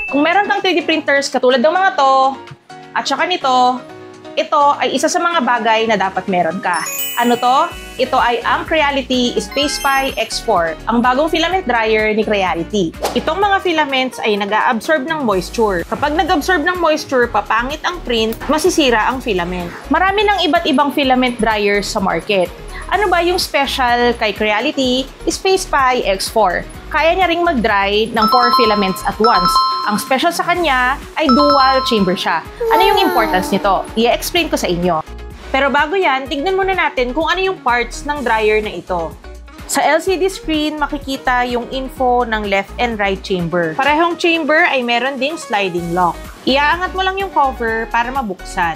Kung meron kang 3D printers katulad ng mga to, at saka nito, ito ay isa sa mga bagay na dapat meron ka. Ano to? Ito ay ang Creality SpacePi X4, ang bagong filament dryer ni Creality. Itong mga filaments ay nag-a-absorb ng moisture. Kapag nag-absorb ng moisture, papangit ang print, masisira ang filament. Marami ng iba't ibang filament dryers sa market. Ano ba yung special kay Creality SpacePi X4? Kaya niya ring mag-dry ng 4 filaments at once. Ang special sa kanya ay dual chamber siya. Ano yung importance nito? I-explain ko sa inyo. Pero bago yan, tignan muna natin kung ano yung parts ng dryer na ito. Sa LCD screen, makikita yung info ng left and right chamber. Parehong chamber ay meron ding sliding lock. Iaangat mo lang yung cover para mabuksan.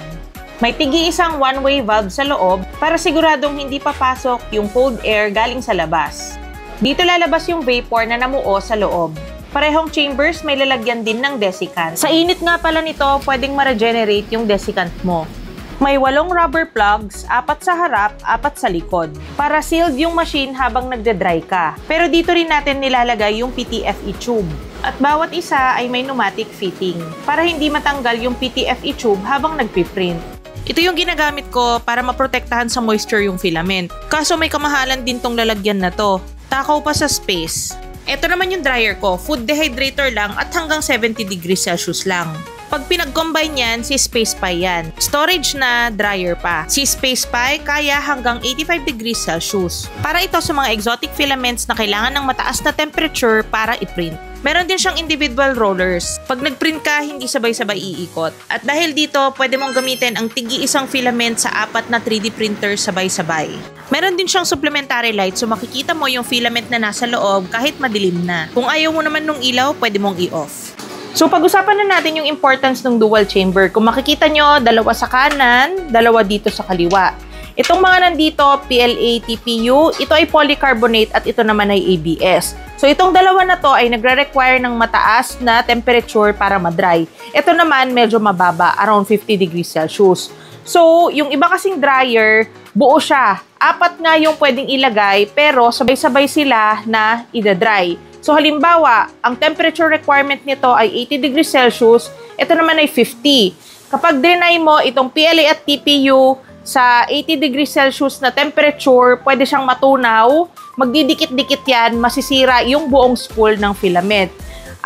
May tigi-isang one-way valve sa loob para siguradong hindi papasok yung cold air galing sa labas. Dito lalabas yung vapor na namuo sa loob. Parehong chambers may lalagyan din ng desiccant. Sa init nga pala nito, pwedeng ma-regenerate yung desiccant mo. May 8 rubber plugs, 4 sa harap, 4 sa likod. Para sealed yung machine habang nagde-dry ka. Pero dito rin natin nilalagay yung PTFE tube. At bawat isa ay may pneumatic fitting para hindi matanggal yung PTFE tube habang nagpiprint. Ito yung ginagamit ko para maprotektahan sa moisture yung filament. Kaso may kamahalan din tong lalagyan na to. Takaw pa sa space. Ito naman yung dryer ko, food dehydrator lang at hanggang 70 degrees Celsius lang. Pag pinag-combine yan, si SpacePi yan. Storage na, dryer pa. Si SpacePi kaya hanggang 85 degrees Celsius. Para ito sa mga exotic filaments na kailangan ng mataas na temperature para i-print. Meron din siyang individual rollers. Pag nag-print ka, hindi sabay-sabay iikot. At dahil dito, pwede mong gamitin ang tigi-isang filament sa 4 na 3D printer sabay-sabay. Meron din siyang supplementary light so makikita mo yung filament na nasa loob kahit madilim na. Kung ayaw mo naman nung ilaw, pwede mong i-off. So pag-usapan na natin yung importance ng dual chamber. Kung makikita nyo, 2 sa kanan, 2 dito sa kaliwa. Itong mga nandito, PLA, TPU, ito ay polycarbonate at ito naman ay ABS. So itong 2 na to ay nagre-require ng mataas na temperature para ma-dry. Ito naman medyo mababa, around 50 degrees Celsius. So yung iba kasing dryer, buo siya. 4 nga yung pwedeng ilagay pero sabay-sabay sila na ida-dry. So halimbawa, ang temperature requirement nito ay 80 degrees Celsius, ito naman ay 50. Kapag drenay mo itong PLA at TPU sa 80 degrees Celsius na temperature, pwede siyang matunaw, magdidikit-dikit yan, masisira yung buong spool ng filament.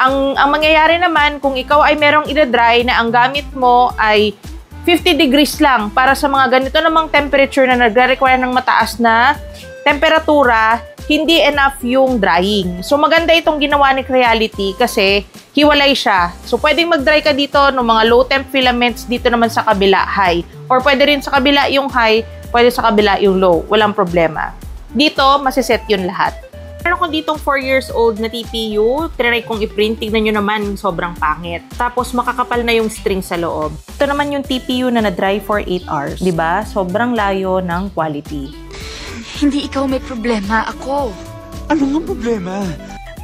Ang mangyayari naman, kung ikaw ay merong ida-dry na ang gamit mo ay 50 degrees lang para sa mga ganito namang temperature na nagre-require ng mataas na temperatura, hindi enough yung drying. So maganda itong ginawa ni Creality kasi hiwalay siya. So pwedeng mag-dry ka dito ng mga low temp filaments, dito naman sa kabila high. Or pwede rin sa kabila yung high, pwede sa kabila yung low. Walang problema. Dito, masiset yun lahat. Meron ko ditong 4 years old na TPU. Trinay kong i-print. Tignan nyo naman, sobrang pangit. Tapos makakapal na yung string sa loob. Ito naman yung TPU na na-dry for 8 hours. Diba? Sobrang layo ng quality. Hindi ikaw may problema, ako. Ano nga problema?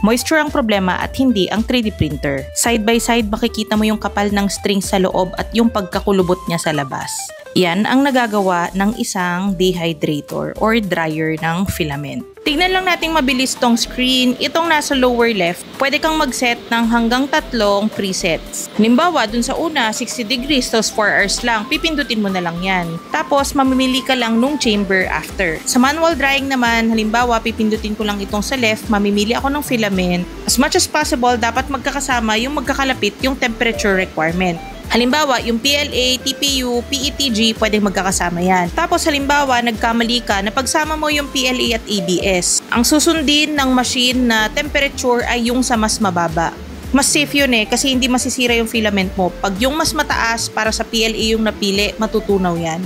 Moisture ang problema at hindi ang 3D printer. Side by side, makikita mo yung kapal ng string sa loob at yung pagkakulubot niya sa labas. Yan ang nagagawa ng isang dehydrator or dryer ng filament. Tignan lang nating mabilis tong screen. Itong nasa lower left, pwede kang mag-set ng hanggang 3 presets. Halimbawa, dun sa una, 60 degrees, tos 4 hours lang. Pipindutin mo na lang yan. Tapos, mamimili ka lang nung chamber after. Sa manual drying naman, halimbawa, pipindutin ko lang itong sa left, mamimili ako ng filament. As much as possible, dapat magkakasama yung magkakalapit yung temperature requirement. Halimbawa, yung PLA, TPU, PETG, pwedeng magkakasama yan. Tapos halimbawa, nagkamali ka na pagsama mo yung PLA at ABS. Ang susundin ng machine na temperature ay yung sa mas mababa. Mas safe yun kasi hindi masisira yung filament mo. Pag yung mas mataas para sa PLA yung napili, matutunaw yan.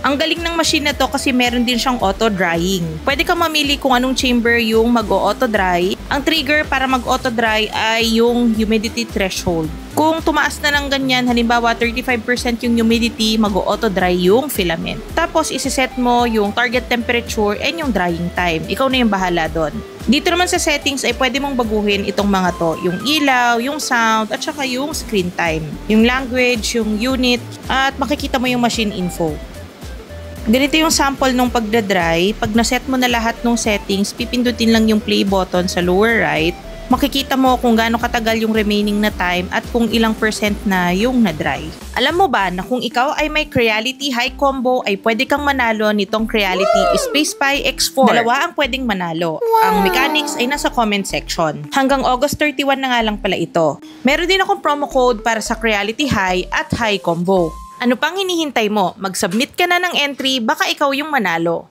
Ang galing ng machine na to kasi meron din siyang auto-drying. Pwede kang mamili kung anong chamber yung mag-auto-dry. Ang trigger para mag-auto-dry ay yung humidity threshold. Kung tumaas na ng ganyan, halimbawa 35% yung humidity, mag-auto-dry yung filament. Tapos isiset mo yung target temperature and yung drying time. Ikaw na yung bahala doon. Dito naman sa settings ay pwede mong baguhin itong mga to. Yung ilaw, yung sound, at saka yung screen time. Yung language, yung unit, at makikita mo yung machine info. Ganito yung sample nung pagdadry. Pag naset mo na lahat ng settings, pipindutin lang yung play button sa lower right. Makikita mo kung gaano katagal yung remaining na time at kung ilang percent na yung na-dry. Alam mo ba na kung ikaw ay may Creality High Combo ay pwede kang manalo nitong Creality Space Pi X4. Dalawa ang pwedeng manalo. Ang mechanics ay nasa comment section. Hanggang August 31 na nga lang pala ito. Meron din akong promo code para sa Creality High at High Combo. Ano pang hinihintay mo? Mag-submit ka na ng entry, baka ikaw yung manalo.